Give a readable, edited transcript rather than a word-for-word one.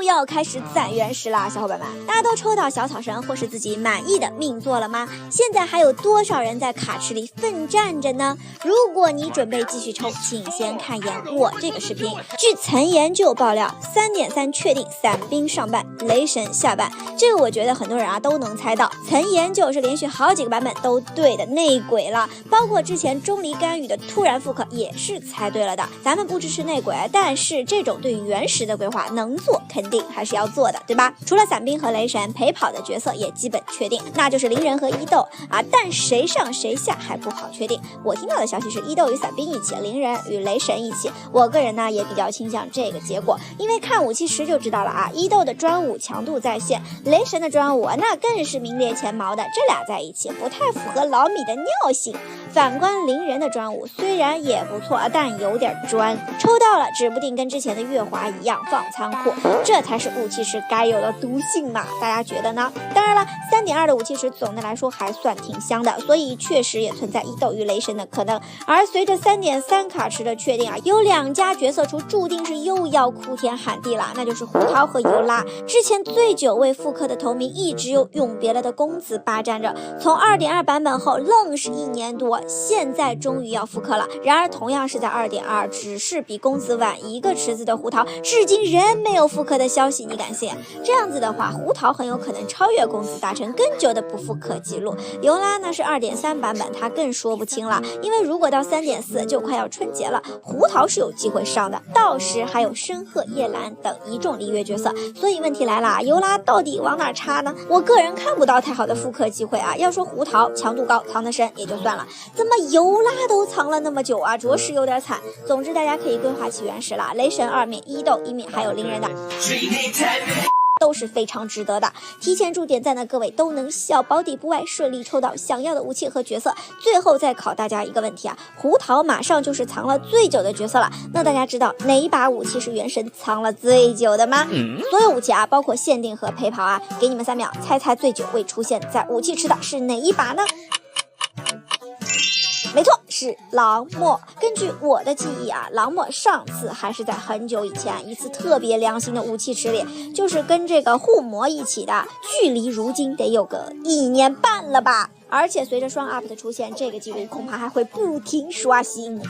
要开始攒原石了，小伙伴们，大家都抽到小草神或是自己满意的命座了吗？现在还有多少人在卡池里奋战着呢？如果你准备继续抽，请先看一眼我这个视频。据曾研究爆料 3.3 确定伞兵上半，雷神下半，这个我觉得很多人都能猜到，曾研究是连续好几个版本都对的内鬼了，包括之前钟离干预的突然复刻也是猜对了的。咱们不支持内鬼，但是这种对于原石的规划能做肯定还是要做的，对吧？除了伞兵和雷神，陪跑的角色也基本确定，那就是灵人和伊豆但谁上谁下还不好确定。我听到的消息是伊豆与伞兵一起，灵人与雷神一起。我个人呢也比较倾向这个结果，因为看武器池就知道了伊豆的专武强度在线，雷神的专武那更是名列前茅的，这俩在一起不太符合老米的尿性。反观灵人的专武虽然也不错，但有点专，抽到了指不定跟之前的月华一样放仓库，这才是武器池该有的毒性嘛，大家觉得呢？当然了 3.2 的武器池总的来说还算挺香的，所以确实也存在伊豆与雷神的可能。而随着 3.3 卡池的确定有2家角色出注定是又要哭天喊地了，那就是胡桃和尤拉。之前最久未复刻的头名一直有永别了的公子霸占着，从 2.2 版本后愣是1年多，现在终于要复刻了。然而同样是在 2.2， 只是比公子晚1个池子的胡桃至今仍没有复刻的消息，你敢信？这样子的话，胡桃很有可能超越公子，达成更久的不复刻记录。尤拉呢是 2.3 版本，他更说不清了，因为如果到 3.4 就快要春节了，胡桃是有机会上的，到时还有申鹤、叶兰等一众璃月角色。所以问题来了，尤拉到底往哪插呢？我个人看不到太好的复刻机会要说胡桃强度高，藏得深也就算了，怎么尤拉都藏了那么久着实有点惨。总之大家可以规划起原石了，雷神2面，伊豆1面，还有灵人的都是非常值得的。提前祝点赞的各位都能小保底不外，顺利抽到想要的武器和角色。最后再考大家一个问题胡桃马上就是藏了最久的角色了，那大家知道哪一把武器是原神藏了最久的吗？所有武器包括限定和陪跑给你们3秒，猜最久未出现在武器池的是哪一把呢？没错，是狼墨。根据我的记忆狼墨上次还是在很久以前一次特别良心的武器池里，就是跟这个护魔一起的，距离如今得有个1年半了吧。而且随着双 up 的出现，这个记录恐怕还会不停刷新。